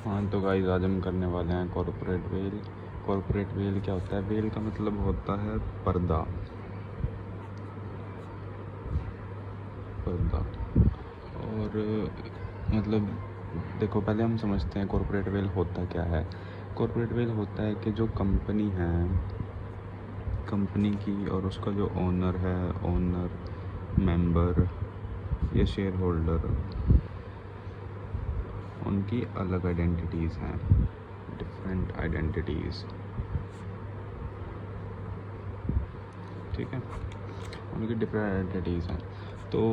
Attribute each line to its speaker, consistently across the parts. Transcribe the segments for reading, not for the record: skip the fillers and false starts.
Speaker 1: हाँ तो गाइस आज हम करने वाले हैं कॉर्पोरेट वेल। कॉर्पोरेट वेल क्या होता है? वेल का मतलब होता है पर्दा। पर्दा। और मतलब देखो, पहले हम समझते हैं कॉर्पोरेट वेल होता क्या है। कॉर्पोरेट वेल होता है कि जो कंपनी है, कंपनी की और उसका जो ओनर है, ओनर, मेंबर या शेयर होल्डर, उनकी अलग आइडेंटिटीज़ हैं, डिफरेंट आइडेंटिटीज़। ठीक है, उनकी डिफरेंट आइडेंटिटीज़ हैं। तो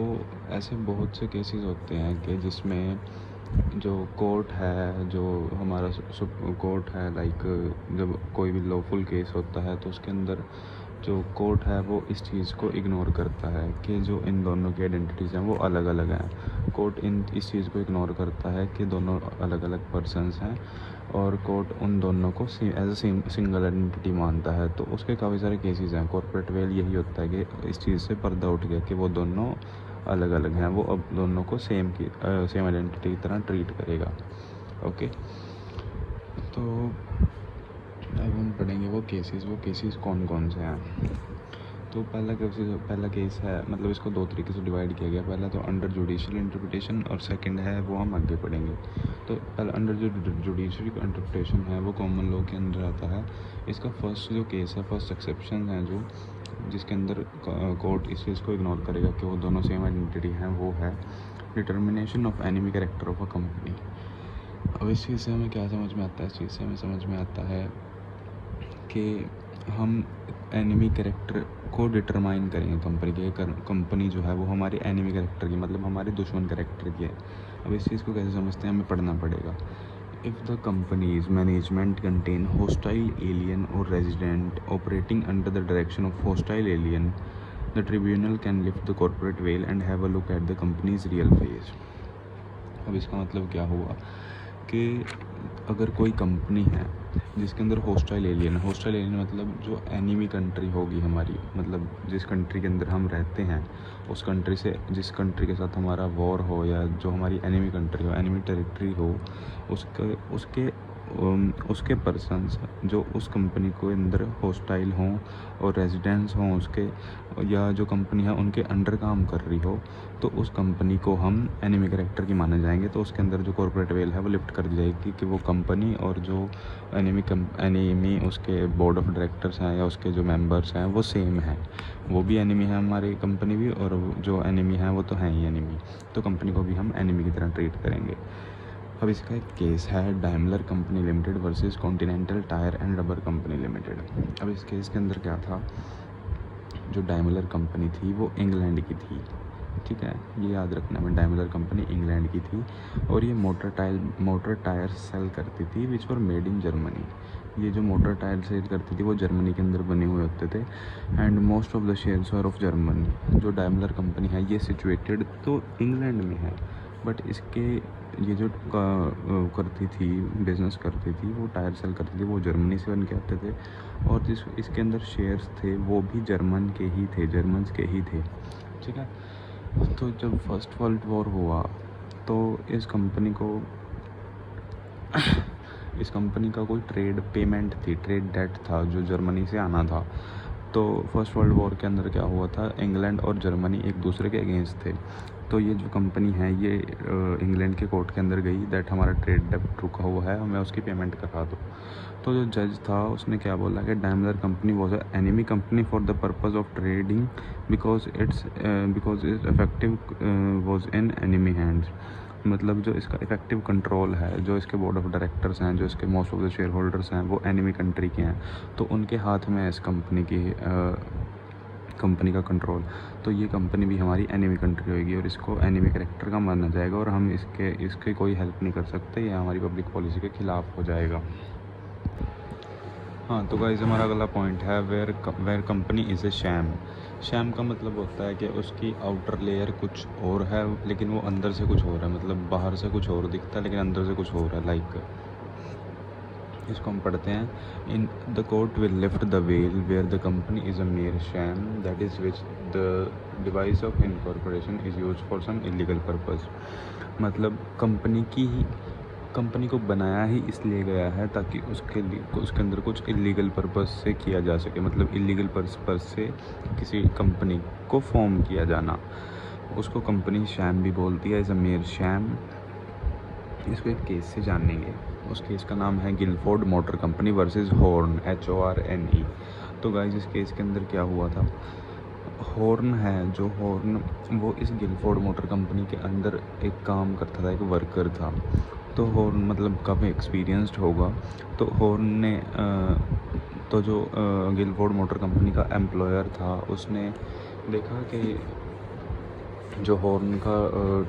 Speaker 1: ऐसे बहुत से केसेस होते हैं कि जिसमें जो कोर्ट है, जो हमारा कोर्ट है, लाइक जब कोई भी लॉफुल केस होता है तो उसके अंदर जो कोर्ट है वो इस चीज़ को इग्नोर करता है कि जो इन दोनों की आइडेंटिटीज़ हैं वो अलग अलग हैं। कोर्ट इस चीज़ को इग्नोर करता है कि दोनों अलग अलग पर्सनस हैं, और कोर्ट उन दोनों को एज अ सिंगल आइडेंटिटी मानता है। तो उसके काफ़ी सारे केसेस हैं। कॉर्पोरेट वेल यही होता है कि इस चीज़ से पर्दा उठ गया कि वो दोनों अलग अलग हैं, वो अब दोनों को सेम आइडेंटिटी की तरह ट्रीट करेगा। ओके, तो अब हम पढ़ेंगे वो केसेस कौन कौन से हैं। तो पहला केस है, मतलब इसको दो तरीके से डिवाइड किया गया। पहला तो अंडर जुडिशियल इंटरप्रिटेशन और सेकंड है वो हम आगे पढ़ेंगे। तो पहला अंडर जो जुडिशियल इंटरप्रिटेशन है वो कॉमन लॉ के अंदर आता है। इसका फर्स्ट जो केस है, फर्स्ट एक्सेप्शन है जो जिसके अंदर कोर्ट इस चीज़ को इग्नोर करेगा कि वो दोनों सेम आइडेंटिटी हैं, वो है determination of enemy character of a company. अब इस चीज़ से हमें क्या समझ में आता है? इस चीज़ से हमें समझ में आता है कि हम एनिमी कैरेक्टर को डिटरमाइन करेंगे कंपनी के। कंपनी जो है वो हमारे एनिमी कैरेक्टर की, मतलब हमारे दुश्मन कैरेक्टर की है। अब इस चीज़ को कैसे समझते हैं, हमें पढ़ना पड़ेगा। If the company's management contain hostile alien और resident operating under the direction of hostile alien, the tribunal can lift the corporate veil and have a look at the company's real face. अब इसका मतलब क्या हुआ कि अगर कोई company है जिसके अंदर हॉस्टाइल एलियन मतलब जो एनिमी कंट्री होगी हमारी, मतलब जिस कंट्री के अंदर हम रहते हैं उस कंट्री से, जिस कंट्री के साथ हमारा वॉर हो या जो हमारी एनिमी कंट्री हो, एनिमी टेरिटरी हो, उसके उसके उसके पर्सन्स जो उस कंपनी को अंदर हॉस्टाइल हों और रेजिडेंट्स हों उसके, या जो कंपनी है उनके अंडर काम कर रही हो, तो उस कंपनी को हम एनिमी कैरेक्टर की माने जाएंगे। तो उसके अंदर जो कॉर्पोरेट वेल है वो लिफ्ट कर दी जाएगी कि वो कंपनी और जो एनिमी उसके बोर्ड ऑफ डायरेक्टर्स हैं या उसके जो मेंबर्स हैं वो सेम हैं। वो भी एनिमी है हमारी कंपनी भी, और जो एनिमी है वो तो हैं ही एनिमी। तो कंपनी को भी हम एनिमी की तरह ट्रीट करेंगे। अब इसका एक केस है Daimler Company Limited versus Continental Tyre and Rubber Company Limited. अब इस केस के अंदर क्या था, जो डाइमलर कंपनी थी वो इंग्लैंड की थी। ठीक है, ये याद रखना में, डाइमलर कंपनी इंग्लैंड की थी और ये मोटर टायर सेल करती थी विच वर मेड इन जर्मनी। ये जो मोटर टायर सेल करती थी वो जर्मनी के अंदर बने हुए होते थे, and most of the shares are of German. जो डाइमलर कंपनी है ये सिचुएटेड तो इंग्लैंड में है, बट इसके ये जो करती थी, बिज़नेस करती थी, वो टायर सेल करती थी, वो जर्मनी से बन के आते थे, और जिस इसके अंदर शेयर्स थे वो भी जर्मन के ही थे, जर्मन्स के ही थे। ठीक है, तो जब फर्स्ट वर्ल्ड वॉर हुआ तो इस कंपनी का कोई ट्रेड पेमेंट थी, ट्रेड डेट था जो जर्मनी से आना था। तो फर्स्ट वर्ल्ड वॉर के अंदर क्या हुआ था, इंग्लैंड और जर्मनी एक दूसरे के अगेंस्ट थे। तो ये जो कंपनी है ये इंग्लैंड के कोर्ट के अंदर गई दैट हमारा ट्रेड डेट रुका हुआ है, हमें उसकी पेमेंट करा दो। तो जो जज था उसने क्या बोला कि Daimler company was a enemy company for the purpose of trading because its effective was in enemy hands. मतलब जो इसका इफेक्टिव कंट्रोल है, जो इसके बोर्ड ऑफ डायरेक्टर्स हैं, जो इसके most of the share holders हैं वो एनिमी कंट्री के हैं, तो उनके हाथ में है इस कंपनी का कंट्रोल। तो ये कंपनी भी हमारी एनिमी कंट्री होगी और इसको एनिमी कैरेक्टर का माना जाएगा, और हम इसके कोई हेल्प नहीं कर सकते, ये हमारी पब्लिक पॉलिसी के ख़िलाफ़ हो जाएगा। हाँ तो गाइस हमारा अगला पॉइंट है where company is a sham. Sham का मतलब होता है कि उसकी आउटर लेयर कुछ और है लेकिन वो अंदर से कुछ और है, मतलब बाहर से कुछ और दिखता है लेकिन अंदर से कुछ और है। लाइक इसको हम पढ़ते हैं, in the court will lift the veil where the company is a mere sham that is which the device of incorporation is use for some illegal purpose. मतलब कंपनी की कंपनी को बनाया ही इसलिए गया है ताकि उसके अंदर कुछ इलीगल पर्पस से किया जा सके, मतलब इलीगल पर्पस से किसी कंपनी को फॉर्म किया जाना। उसको कंपनी शैम भी बोलती है, एज अ मेयर शैम। इसको एक केस से जानेंगे। उस केस का नाम है Gilford Motor Company versus Horne, HORNE। तो गाइस इस केस के अंदर क्या हुआ था, हॉर्न है जो हॉर्न, वो इस गिलफोर्ड मोटर कंपनी के अंदर एक काम करता था, एक वर्कर था। तो हॉर्न मतलब काफ़ी एक्सपीरियंस्ड होगा। तो हॉर्न ने तो जो गिलफोर्ड मोटर कंपनी का एम्प्लॉयर था, उसने देखा कि जो हॉर्न का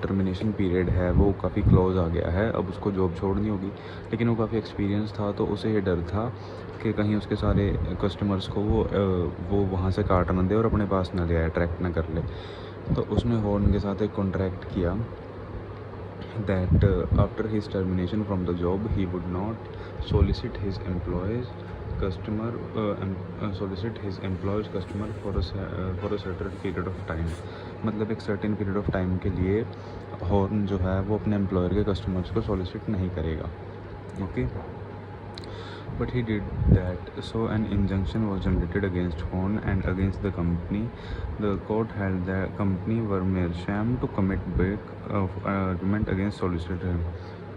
Speaker 1: टर्मिनेशन पीरियड है वो काफ़ी क्लोज आ गया है, अब उसको जॉब छोड़नी होगी। लेकिन वो काफ़ी एक्सपीरियंस था, तो उसे ये डर था कि कहीं उसके सारे कस्टमर्स को वो वहाँ से काट ना दे और अपने पास ना ले आए, अट्रैक्ट ना कर ले। तो उसने हॉर्न के साथ एक कॉन्ट्रैक्ट किया that after his termination from the job he would not solicit his employees customer solicit his employees customer for a certain period of time। मतलब एक सर्टेन पीरियड ऑफ टाइम के लिए हॉर्न जो है वो अपने एम्प्लॉयर के कस्टमर्स को सॉलिसिट नहीं करेगा। Okay, but he did that, so an injunction was generated against Horn and against the company. The court held the company were mere sham to commit breach of agreement against solicitor।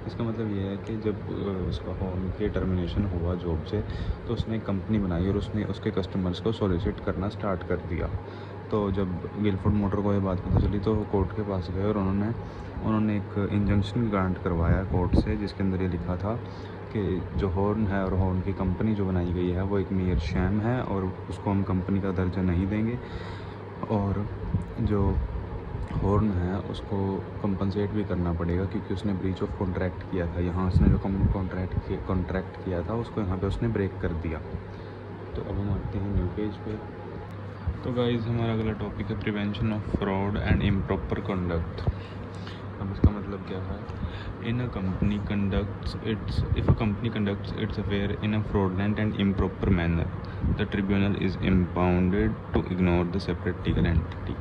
Speaker 1: इसका मतलब ये है कि जब उसका horn के termination हुआ job से, तो उसने कंपनी बनाई और उसने उसके कस्टमर्स को सॉलिसिट करना स्टार्ट कर दिया। तो जब गिलफोर्ड मोटर को ये बात पता चली तो वो कोर्ट के पास गए और उन्होंने एक इंजंक्शन ग्रांट करवाया कोर्ट से, जिसके अंदर ये लिखा था कि जो हॉर्न है और हॉर्न की कंपनी जो बनाई गई है वो एक मेयर शैम है और उसको हम कंपनी का दर्जा नहीं देंगे, और जो हॉर्न है उसको कंपनसेट भी करना पड़ेगा क्योंकि उसने ब्रीच ऑफ कॉन्ट्रैक्ट किया था। यहाँ उसने जो कॉन्ट्रैक्ट किया था उसको यहाँ पे उसने ब्रेक कर दिया। तो अब हम आते हैं न्यू पेज पे। तो गाइस हमारा अगला टॉपिक है prevention of fraud and improper conduct. अब इसका मतलब क्या है, if a company conducts its affair in a fraudulent and improper manner, the tribunal is impounded to ignore the separate legal entity।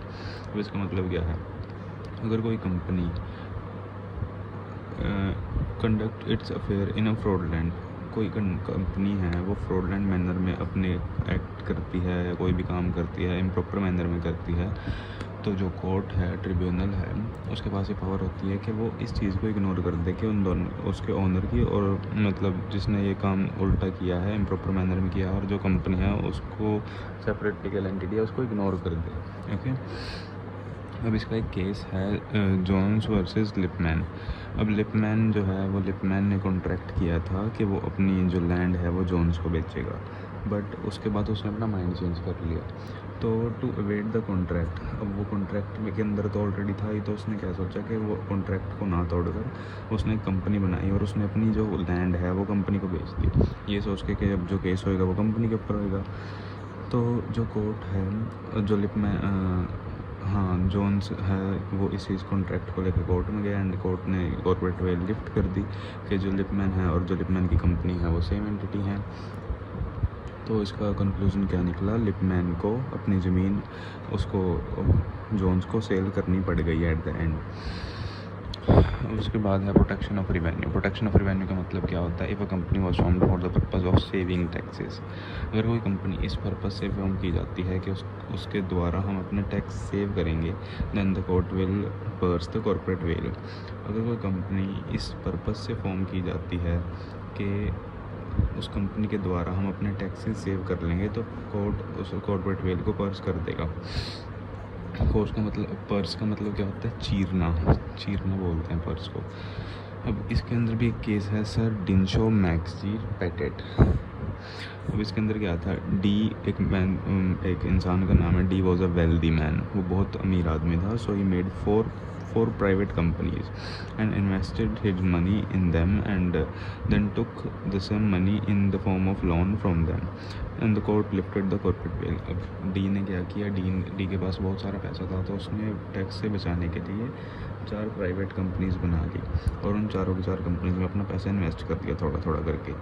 Speaker 1: अब इसका मतलब क्या है, अगर कोई company conduct it's affair in a fraudulent, कोई कंपनी है वो फ्रॉडलेंट मैनर में अपने एक्ट करती है या कोई भी काम करती है इम्प्रॉपर मैनर में करती है, तो जो कोर्ट है, ट्रिब्यूनल है, उसके पास ये पावर होती है कि वो इस चीज़ को इग्नोर कर दे कि उन दोनों उसके ओनर की और मतलब जिसने ये काम उल्टा किया है, इम्प्रॉपर मैनर में किया है, और जो कंपनी है उसको सेपरेट लीगल एंटिटी है उसको इग्नोर कर दे। ओके, अब इसका एक केस है जोन्स वर्सेस लिपमैन। अब लिपमैन जो है वो लिपमैन ने कॉन्ट्रैक्ट किया था कि वो अपनी जो लैंड है वो जोन्स को बेचेगा, बट उसके बाद उसने अपना माइंड चेंज कर लिया। तो टू अवेट द कॉन्ट्रैक्ट, अब वो कॉन्ट्रैक्ट के अंदर तो ऑलरेडी था ही, तो उसने क्या सोचा कि वो कॉन्ट्रैक्ट को ना तोड़कर उसने एक कंपनी बनाई और उसने अपनी जो लैंड है वो कंपनी को बेच दी, ये सोच के कि अब जो केस होएगा वो कंपनी के ऊपर होएगा। तो जो कोर्ट है, जो जोन्स है, वो इस कॉन्ट्रैक्ट को लेकर कोर्ट में गया एंड कोर्ट ने कॉर्पोरेट वेल लिफ्ट कर दी कि जो लिपमैन है और जो लिपमैन की कंपनी है वो सेम एंटिटी है। तो इसका कंक्लूजन क्या निकला, लिपमैन को अपनी ज़मीन उसको जोन्स को सेल करनी पड़ गई एट द एंड। उसके बाद है protection of revenue. Protection of revenue का मतलब क्या होता है, if a company was formed for the purpose of saving taxes. अगर कोई कंपनी इस पर्पज़ से फॉर्म की जाती है कि उसके द्वारा हम अपने टैक्स सेव करेंगे, then the court will pierce the corporate veil. अगर कोई कंपनी इस पर्पज़ से फॉर्म की जाती है कि उस कंपनी के द्वारा हम अपने टैक्सेस सेव कर लेंगे, तो कोर्ट उस कॉर्पोरेट वेल को पर्स कर देगा। पर्स का मतलब क्या होता है, चीरना बोलते हैं पर्स को। अब इसके अंदर भी एक केस है सर डिंशो मैक्सी पेटेट। अब इसके अंदर क्या था, एक इंसान का नाम है, D was a wealthy man, वो बहुत अमीर आदमी था। So he made four private companies and invested his money in them and then took the same money in the form of loan from them and the court lifted the corporate bail। अब D ने क्या किया, D के पास बहुत सारा पैसा था, तो उसने टैक्स से बचाने के लिए 4 प्राइवेट कंपनीज़ बना ली और उन चारों की 4 कंपनीज़ में अपना पैसा इन्वेस्ट कर दिया थोड़ा थोड़ा करके,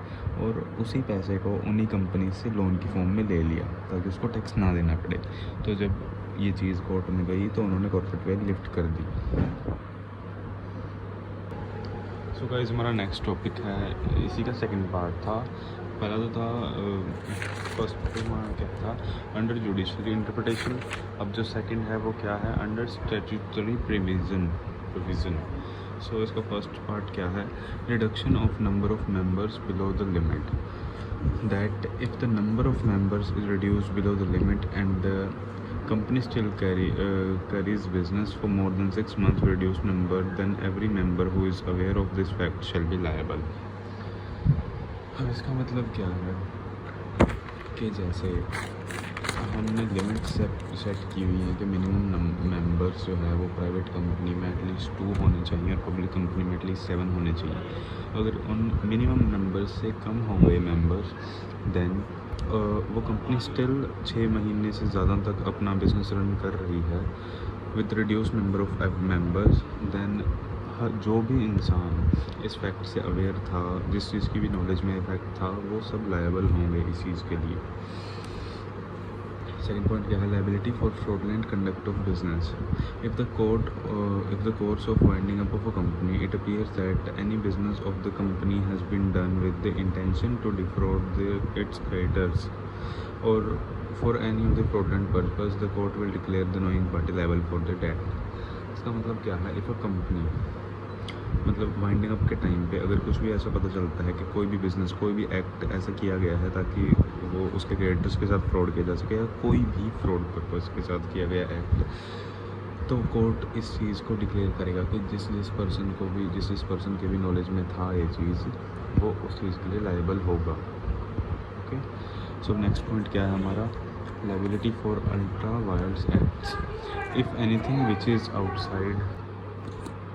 Speaker 1: और उसी पैसे को उन्हीं कंपनीज से लोन की फॉर्म में ले लिया ताकि उसको टैक्स ना देना पड़े। तो जब ये चीज़ कोर्ट में गई तो उन्होंने कॉर्पोरेट वेल लिफ्ट कर दी। सो गाइस हमारा नेक्स्ट टॉपिक है, इसी का सेकंड पार्ट था। पहला तो था फर्स्ट तो हमारा क्या था, अंडर जुडिशरी इंटरप्रिटेशन। अब जो सेकंड है वो क्या है, अंडर स्टैट्यूटरी प्रोविज़न। सो इसका फर्स्ट पार्ट क्या है, reduction of number of members below the limit, that if the number of members is reduced below the limit and the company still carries business for more than 6 months with reduced number, then every member who is aware of this fact shall be liable. अब इसका मतलब क्या है कि जैसे हमने limit set की हुई है कि मिनिमम मेंबर्स जो है वो प्राइवेट कंपनी में एटलीस्ट 2 होने चाहिए और पब्लिक कंपनी में एटलीस्ट 7 होने चाहिए। अगर उन मिनिमम नंबर्स से कम हो गए मेंबर्स, देन वो कंपनी स्टिल 6 महीने से ज़्यादा तक अपना बिजनेस रन कर रही है with reduce number of members, then जो भी इंसान इस फैक्ट से अवेयर था, जिस चीज़ की भी नॉलेज में इफेक्ट था, वो सब लायबल होंगे इस चीज़ के लिए। सेकंड पॉइंट क्या है, liability for fraudulent conduct of business. If the course of winding up of a company it appears that any business of the company has been done with the intention to defraud its creditors और for any of the fraudulent purpose, the court will declare the knowing party liable for the debt. इसका मतलब क्या है, if a company मतलब winding up के time पे अगर कुछ भी ऐसा पता चलता है कि कोई भी बिज़नेस, कोई भी एक्ट ऐसा किया गया है ताकि वो उसके क्रेडिटर्स के साथ फ्रॉड किया जा सके या कोई भी फ्रॉड पर्पस के साथ किया गया एक्ट, तो कोर्ट इस चीज़ को डिक्लेयर करेगा कि जिस पर्सन के भी नॉलेज में था ये चीज़, वो उस चीज़ के लिए लायबल होगा। ओके, सो नेक्स्ट पॉइंट क्या है हमारा, liability for ultra vires acts. If anything which is outside,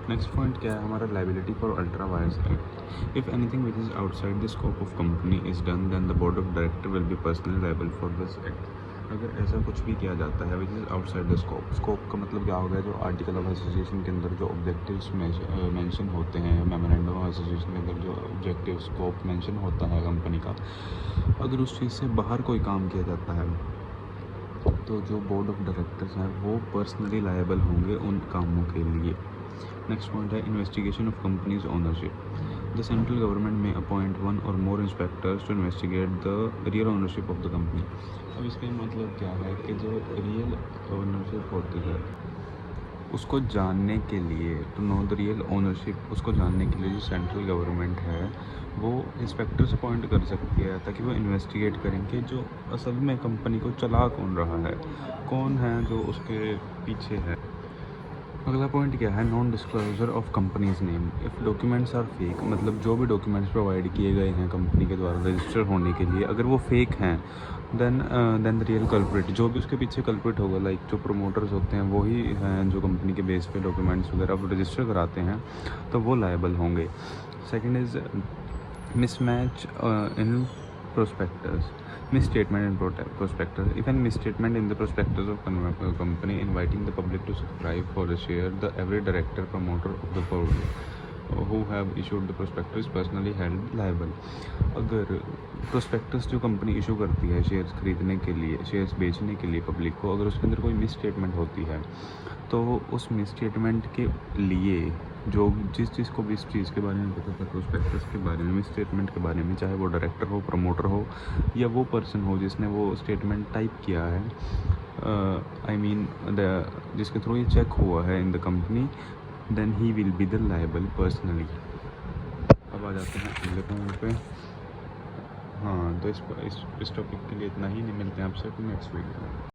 Speaker 1: next point क्या है हमारा, liability for ultra vires act. If anything which is outside the scope of company is done, then the board of director will be personally liable for this act. अगर ऐसा कुछ भी किया जाता है which is outside the scope का मतलब क्या हो गया, जो आर्टिकल ऑफ एसोसिएशन के अंदर जो ऑब्जेक्टिव्स मेंशन होते हैं, मेमोरेंडम ऑफ एसोसिएशन के अंदर जो ऑब्जेक्टिव स्कोप मेंशन होता है कंपनी का, अगर उस चीज़ से बाहर कोई काम किया जाता है तो जो बोर्ड ऑफ डायरेक्टर्स हैं वो पर्सनली लायबल होंगे उन कामों के लिए। नेक्स्ट पॉइंट है, investigation of company's ownership. The central government may appoint 1 और more inspectors to investigate the real ownership of the company. अब इसका मतलब क्या है कि जो रियल ओनरशिप होती है उसको जानने के लिए, to know the real ownership, उसको जानने के लिए जो सेंट्रल गवर्नमेंट है वो इंस्पेक्टर्स अपॉइंट कर सकती है ताकि वो इन्वेस्टिगेट करें कि जो असल में कंपनी को चला कौन रहा है, कौन है जो उसके पीछे है। अगला पॉइंट क्या है, non disclosure of companies name. If documents are fake, मतलब जो भी डॉक्यूमेंट्स प्रोवाइड किए गए हैं कंपनी के द्वारा रजिस्टर होने के लिए, अगर वो फेक हैं, देन द रियल कल्प्रिट, जो भी उसके पीछे कल्प्रिट होगा, लाइक जो प्रोमोटर्स होते हैं वही हैं जो कंपनी के बेस पे डॉक्यूमेंट्स वगैरह रजिस्टर कराते हैं, तो वो लायबल होंगे। Second is mismatch in prospectus, misstatement in prospectus. If any misstatement in the prospectus of company inviting the public to subscribe for the share, the every director promoter of the board who have issued the prospectus is personally held liable. अगर prospectus जो company issue करती है shares खरीदने के लिए, shares बेचने के लिए पब्लिक को, अगर उसके अंदर कोई मिस स्टेटमेंट होती है तो उस मिस स्टेटमेंट के लिए जो जिस चीज़ को भी इस चीज़ के बारे में पता था, प्रोस्पेक्टस के बारे में, मिस स्टेटमेंट के बारे में, चाहे वो डायरेक्टर हो, प्रमोटर हो या वो पर्सन हो जिसने वो स्टेटमेंट टाइप किया है, आई मीन जिसके थ्रू ये चेक हुआ है in the company, then he will be the liable personally. अब आ जाते हैं अगले पॉइंट पे। हाँ, तो इस टॉपिक के लिए इतना ही, नहीं मिलते हैं आपसे नेक्स्ट वीडियो में।